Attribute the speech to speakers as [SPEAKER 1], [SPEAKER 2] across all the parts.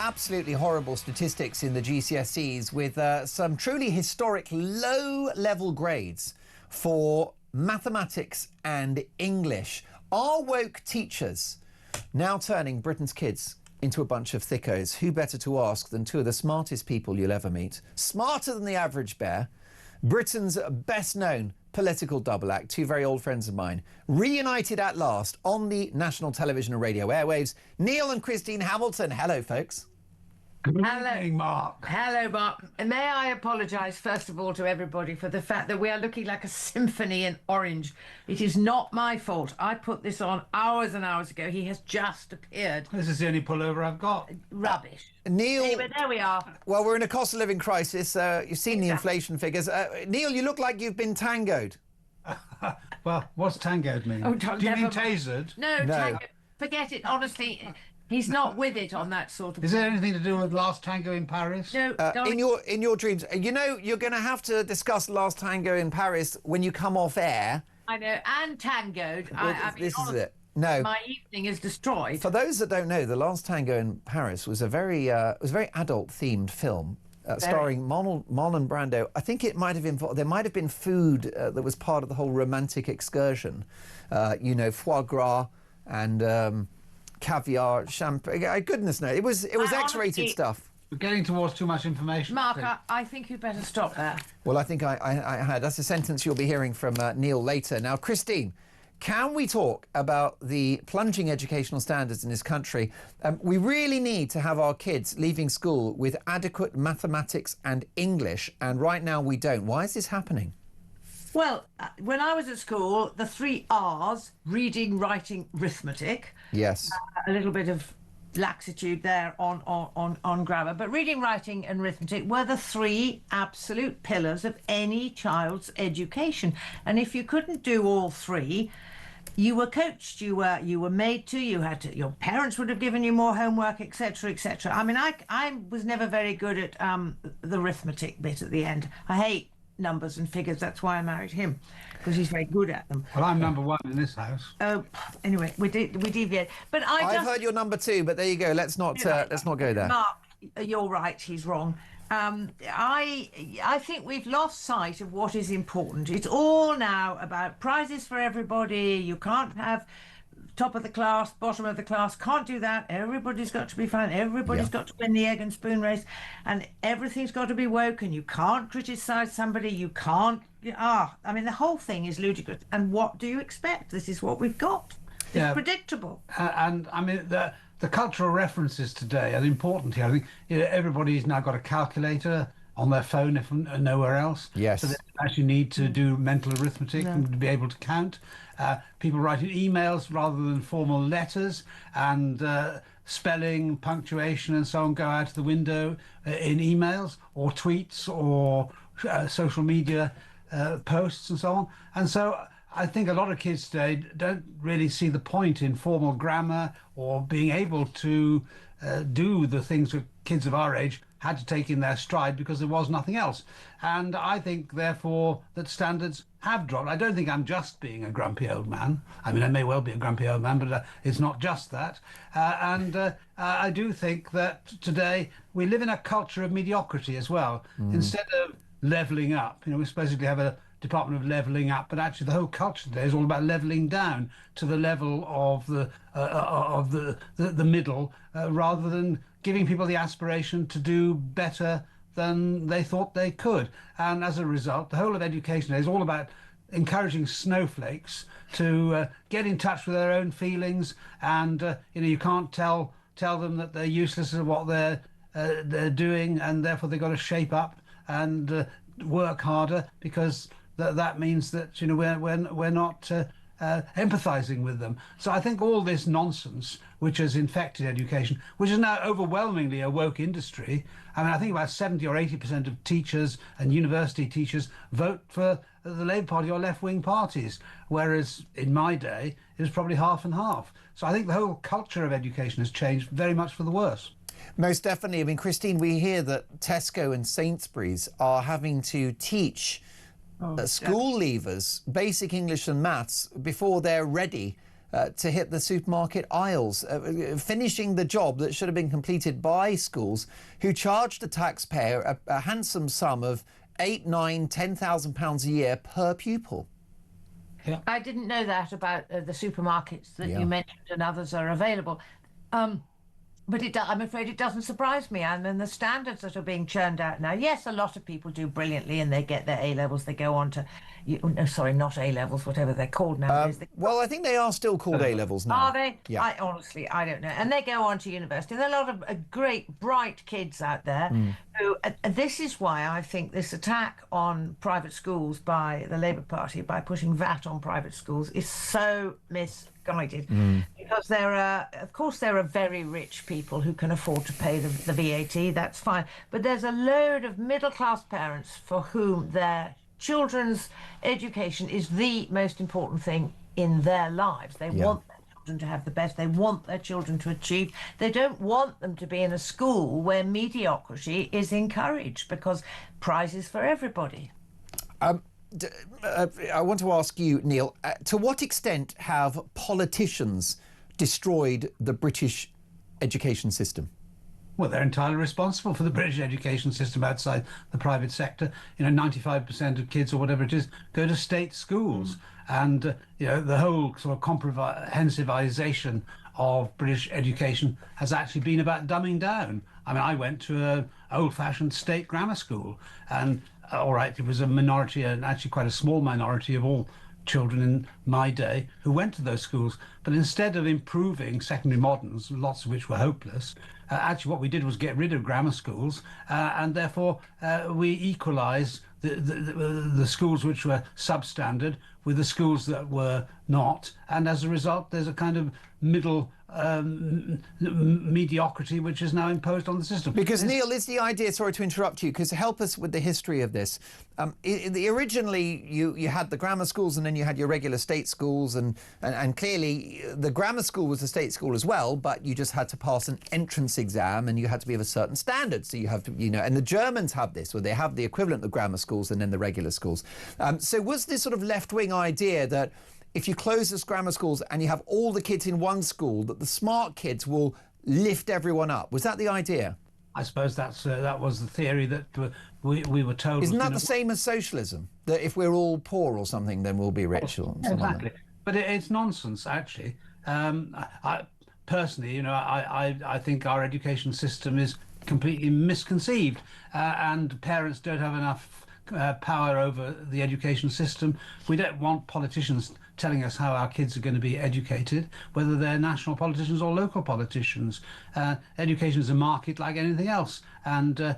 [SPEAKER 1] absolutely horrible statistics in the GCSEs with some truly historic low-level grades for mathematics and English. Are woke teachers now turning Britain's kids into a bunch of thickos? Who better to ask than two of the smartest people you'll ever meet? Smarter than the average bear. Britain's best-known political double act, two very old friends of mine, reunited at last on the national television and radio airwaves. Neil and Christine Hamilton. Hello, folks.
[SPEAKER 2] Good evening, Mark.
[SPEAKER 3] Hello, Mark. May I apologise, first of all, to everybody for the fact that we are looking like a symphony in orange. It is not my fault. I put this on hours and hours ago. He has just appeared.
[SPEAKER 2] This is the only pullover I've got.
[SPEAKER 3] Rubbish.
[SPEAKER 1] Neil...
[SPEAKER 3] Anyway, there we are.
[SPEAKER 1] Well, we're in a cost of living crisis. You've seen the inflation figures. Neil, you look like you've been tangoed.
[SPEAKER 2] Well, what's tangoed mean?
[SPEAKER 3] Oh,
[SPEAKER 2] do you mean tasered?
[SPEAKER 3] No, tango. Forget it, honestly. He's not with it on that sort of...
[SPEAKER 2] Is there anything to do with Last Tango in Paris?
[SPEAKER 3] No,
[SPEAKER 1] in your dreams. You know, you're going to have to discuss Last Tango in Paris when you come off air.
[SPEAKER 3] I know, and tangoed.
[SPEAKER 1] Well,
[SPEAKER 3] I mean,
[SPEAKER 1] this
[SPEAKER 3] honestly,
[SPEAKER 1] is it. No.
[SPEAKER 3] My evening is destroyed.
[SPEAKER 1] For those that don't know, The Last Tango in Paris was a very adult-themed film starring Marlon Brando. I think it might have involved... There might have been food that was part of the whole romantic excursion. You know, foie gras and... caviar, champagne. Goodness no, it was X-rated stuff.
[SPEAKER 2] We're getting towards too much information.
[SPEAKER 3] Mark, I think you'd better stop there.
[SPEAKER 1] Well, I think I had. That's a sentence you'll be hearing from Neil later. Now, Christine, can we talk about the plunging educational standards in this country? We really need to have our kids leaving school with adequate mathematics and English, and right now we don't. Why is this happening?
[SPEAKER 3] Well, when I was at school, the 3 R's, reading, writing, arithmetic.
[SPEAKER 1] Yes.
[SPEAKER 3] A little bit of laxitude there on grammar. But reading, writing and arithmetic were the 3 absolute pillars of any child's education. And if you couldn't do all 3, you were coached, you were made to, your parents would have given you more homework, etc., etc. I mean, I was never very good at the arithmetic bit at the end. I hate numbers and figures. That's why I married him, because he's very good at them.
[SPEAKER 2] Well, I'm number 1 in this house.
[SPEAKER 3] Oh, anyway, we deviate. But
[SPEAKER 1] I've heard you're number 2, but there you go. Let's not go there.
[SPEAKER 3] Mark, you're right. He's wrong. I think we've lost sight of what is important. It's all now about prizes for everybody. You can't have top of the class, bottom of the class, can't do that. Everybody's got to be fine. Everybody's got to win the egg and spoon race, and everything's got to be woke, and you can't criticise somebody. You can't... I mean, the whole thing is ludicrous. And what do you expect? This is what we've got. It's predictable.
[SPEAKER 2] And I mean, the cultural references today are important here. I think everybody's now got a calculator on their phone, if nowhere else.
[SPEAKER 1] Yes.
[SPEAKER 2] So they actually need to do mental arithmetic and to be able to count. People writing emails rather than formal letters, and spelling, punctuation and so on go out the window in emails or tweets or social media posts and so on. And so I think a lot of kids today don't really see the point in formal grammar or being able to do the things that kids of our age had to take in their stride, because there was nothing else. And I think, therefore, that standards have dropped. I don't think I'm just being a grumpy old man. I mean, I may well be a grumpy old man, but it's not just that. I do think that today we live in a culture of mediocrity as well. Instead of levelling up, we supposedly have a Department of Levelling Up, but actually the whole culture today is all about levelling down to the level of the middle, rather than giving people the aspiration to do better than they thought they could. And as a result, the whole of education is all about encouraging snowflakes to get in touch with their own feelings, and you can't tell them that they're useless at what they're doing, and therefore they've got to shape up and work harder, because that means that we're not empathizing with them. So I think all this nonsense, which has infected education, which is now overwhelmingly a woke industry. I mean, I think about 70 or 80% of teachers and university teachers vote for the Labour Party or left-wing parties, whereas in my day it was probably half and half. So I think the whole culture of education has changed very much for the worse.
[SPEAKER 1] Most definitely. I mean, Christine, we hear that Tesco and Sainsbury's are having to teach school leavers basic English and maths before they're ready to hit the supermarket aisles, finishing the job that should have been completed by schools who charged the taxpayer a handsome sum of £8, £9, £10,000 a year per pupil.
[SPEAKER 2] Yeah.
[SPEAKER 3] I didn't know that about the supermarkets that
[SPEAKER 1] Yeah.
[SPEAKER 3] you mentioned, and others are available. But I'm afraid it doesn't surprise me. And then the standards that are being churned out now, yes, a lot of people do brilliantly and they get their A-levels. They go on to, no, sorry, not A-levels, whatever they're called nowadays.
[SPEAKER 1] Well, I think they are still called A-levels now.
[SPEAKER 3] Are they?
[SPEAKER 1] Yeah.
[SPEAKER 3] I honestly, I don't know. And they go on to university. There are a lot of great, bright kids out there who, this is why I think this attack on private schools by the Labour Party, by pushing VAT on private schools, is so misguided. Because of course, there are very rich people who can afford to pay the VAT, that's fine. But there's a load of middle-class parents for whom their children's education is the most important thing in their lives. They want their children to have the best. They want their children to achieve. They don't want them to be in a school where mediocrity is encouraged, because prizes for everybody.
[SPEAKER 1] I want to ask you, Neil, to what extent have politicians destroyed the British education system?
[SPEAKER 2] Well, they're entirely responsible for the British education system outside the private sector. 95% of kids, or whatever it is, go to state schools. And, the whole sort of comprehensivization of British education has actually been about dumbing down. I mean, I went to an old-fashioned state grammar school, and all right, it was a minority, and actually quite a small minority of all children in my day who went to those schools. But instead of improving secondary moderns, lots of which were hopeless, actually what we did was get rid of grammar schools, and therefore we equalised the schools which were substandard with the schools that were not. And as a result, there's a kind of middle mediocrity which is now imposed on the system.
[SPEAKER 1] Because, Neil, is the idea, sorry to interrupt you, because help us with the history of this. Originally, you had the grammar schools and then you had your regular state schools, and clearly the grammar school was a state school as well, but you just had to pass an entrance exam and you had to be of a certain standard. So you have to, and the Germans have this, where they have the equivalent of grammar schools and then the regular schools. So was this sort of left-wing idea that if you close the grammar schools and you have all the kids in one school, that the smart kids will lift everyone up? Was that the idea?
[SPEAKER 2] I suppose that was the theory that we were told.
[SPEAKER 1] Isn't that the same as socialism? That if we're all poor or something, then we'll be rich or something
[SPEAKER 2] exactly.
[SPEAKER 1] like that?
[SPEAKER 2] But it's nonsense, actually. I personally, I think our education system is completely misconceived, and parents don't have enough power over the education system. We don't want politicians telling us how our kids are going to be educated, whether they're national politicians or local politicians. Education is a market like anything else, and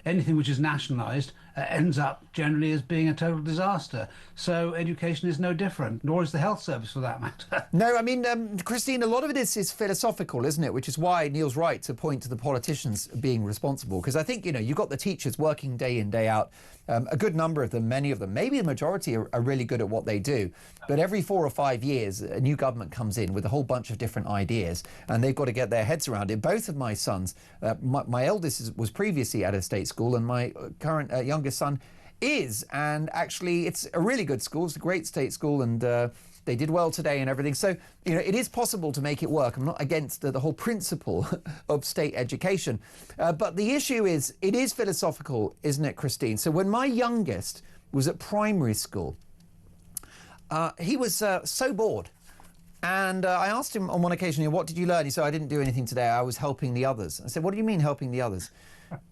[SPEAKER 2] anything which is nationalised ends up generally as being a total disaster. So education is no different, nor is the health service for that matter.
[SPEAKER 1] No, I mean, Christine, a lot of it is philosophical, isn't it? Which is why Neil's right to point to the politicians being responsible. Because I think, you've got the teachers working day in, day out. A good number of them, many of them, maybe the majority are really good at what they do. But every 4 or 5 years, a new government comes in with a whole bunch of different ideas, and they've got to get their heads around it. Both of my sons, my eldest was previously at a state school, and my current youngest son is. And actually, it's a really good school. It's a great state school, and they did well today and everything. So, it is possible to make it work. I'm not against the whole principle of state education. But the issue is, it is philosophical, isn't it, Christine? So when my youngest was at primary school, he was so bored. And I asked him on one occasion, what did you learn? He said, I didn't do anything today. I was helping the others. I said, what do you mean helping the others?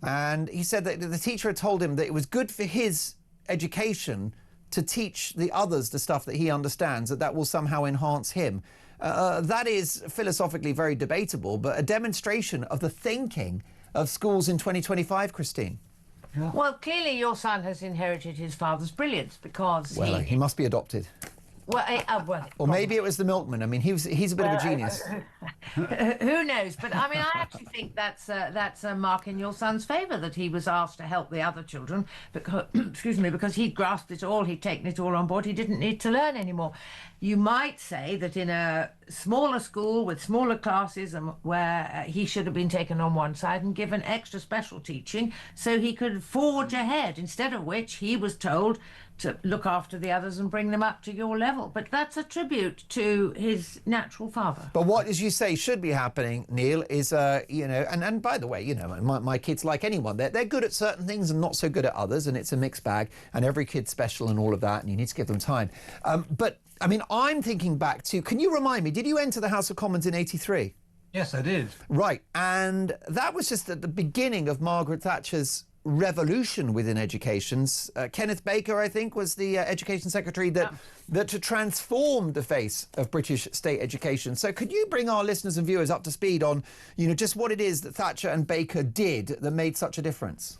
[SPEAKER 1] And he said that the teacher had told him that it was good for his education to teach the others the stuff that he understands, that will somehow enhance him. That is philosophically very debatable, but a demonstration of the thinking of schools in 2025, Christine.
[SPEAKER 2] Yeah.
[SPEAKER 3] Well, clearly your son has inherited his father's brilliance, because
[SPEAKER 1] he must be adopted. Or maybe it was the milkman. I mean, he's a bit of a genius.
[SPEAKER 3] Who knows? But I mean, I actually think that's a mark in your son's favour, that he was asked to help the other children, because because he'd grasped it all, he'd taken it all on board, he didn't need to learn anymore. You might say that in a smaller school with smaller classes, and where he should have been taken on one side and given extra special teaching so he could forge ahead, instead of which he was told to look after the others and bring them up to your level. But that's a tribute to his natural father.
[SPEAKER 1] But what, as you say, should be happening, Neil, is, you know, and by the way, you know, my kids, like anyone, they're good at certain things and not so good at others, and it's a mixed bag, and every kid's special and all of that, and you need to give them time. But, I mean, I'm thinking back to, can you remind me, did you enter the House of Commons in '83?
[SPEAKER 2] Yes, I did.
[SPEAKER 1] Right, and that was just at the beginning of Margaret Thatcher's revolution within education. Kenneth Baker, I think, was the education secretary that to transform the face of British state education. So could you bring our listeners and viewers up to speed on, you know, just what it is that Thatcher and Baker did that made such a difference?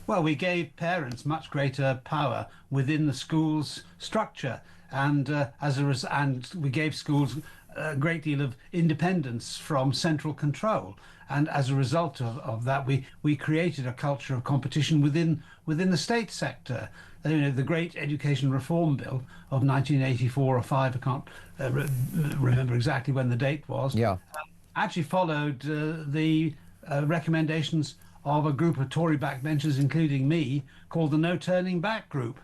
[SPEAKER 2] Well, we gave parents much greater power within the school's structure, and and we gave schools a great deal of independence from central control. And as a result of that, we created a culture of competition within the state sector. You know, the Great Education Reform Bill of 1984 or 5, I can't remember exactly when the date was, actually followed the recommendations of a group of Tory backbenchers, including me, called the No Turning Back Group.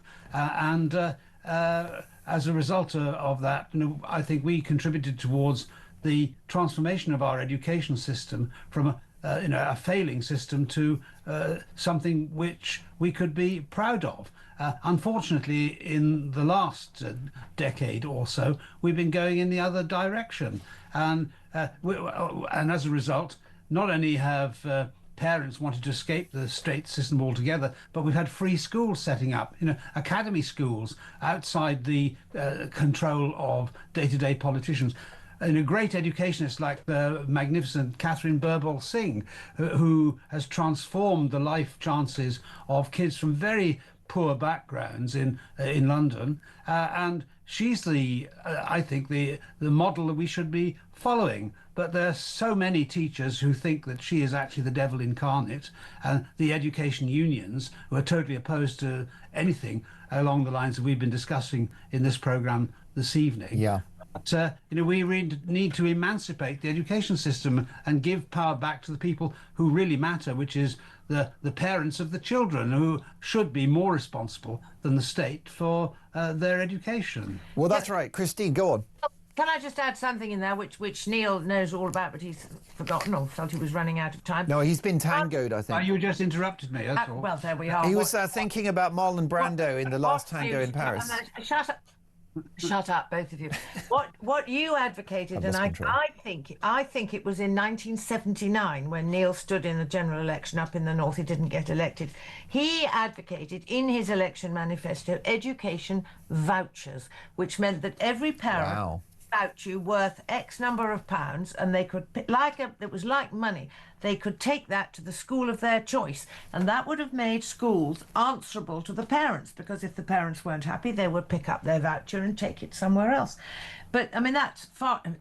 [SPEAKER 2] As a result of that, you know, I think we contributed towards the transformation of our education system from a failing system to something which we could be proud of. Unfortunately, in the last decade or so, we've been going in the other direction, and as a result, not only have parents wanted to escape the state system altogether, but we've had free schools setting up, you know, academy schools outside the control of day-to-day politicians. And a great educationist like the magnificent Catherine Birbal Singh, who has transformed the life chances of kids from very poor backgrounds in London, and she's I think the model that we should be following. But there are so many teachers who think that she is actually the devil incarnate, and the education unions, who are totally opposed to anything along the lines that we've been discussing in this programme this evening.
[SPEAKER 1] Yeah.
[SPEAKER 2] But, you know, we really need to emancipate the education system and give power back to the people who really matter, which is the parents of the children, who should be more responsible than the state for their education.
[SPEAKER 1] Well, that's right. Christine, go on.
[SPEAKER 3] Can I just add something in there which Neil knows all about, but he's forgotten or felt he was running out of time?
[SPEAKER 1] No, he's been tangoed, I think.
[SPEAKER 2] Oh, you just interrupted me, that's all.
[SPEAKER 3] Well, there we are.
[SPEAKER 1] He was thinking about Marlon Brando in The Last Tango in Paris.
[SPEAKER 3] Shut up, both of you. What you advocated, and I think it was in 1979 when Neil stood in the general election up in the north. He didn't get elected. He advocated in his election manifesto education vouchers, which meant that every parent voucher worth X number of pounds, and they could it was like money. They could take that to the school of their choice, and that would have made schools answerable to the parents, because if the parents weren't happy, they would pick up their voucher and take it somewhere else. But I mean, it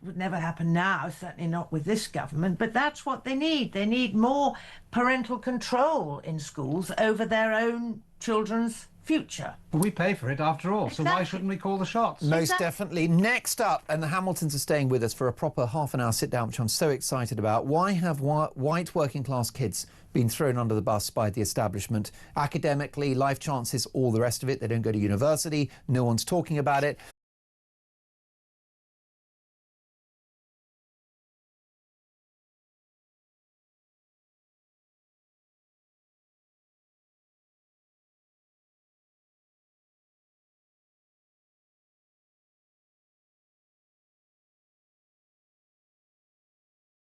[SPEAKER 3] would never happen now, certainly not with this government, but that's what they need. They need more parental control in schools over their own children's future.
[SPEAKER 2] We pay for it after all, so why shouldn't we call the shots?
[SPEAKER 1] Most definitely. Next up, and the Hamiltons are staying with us for a proper half-an-hour sit-down, which I'm so excited about. Why have white working-class kids been thrown under the bus by the establishment? Academically, life chances, all the rest of it. They don't go to university. No one's talking about it.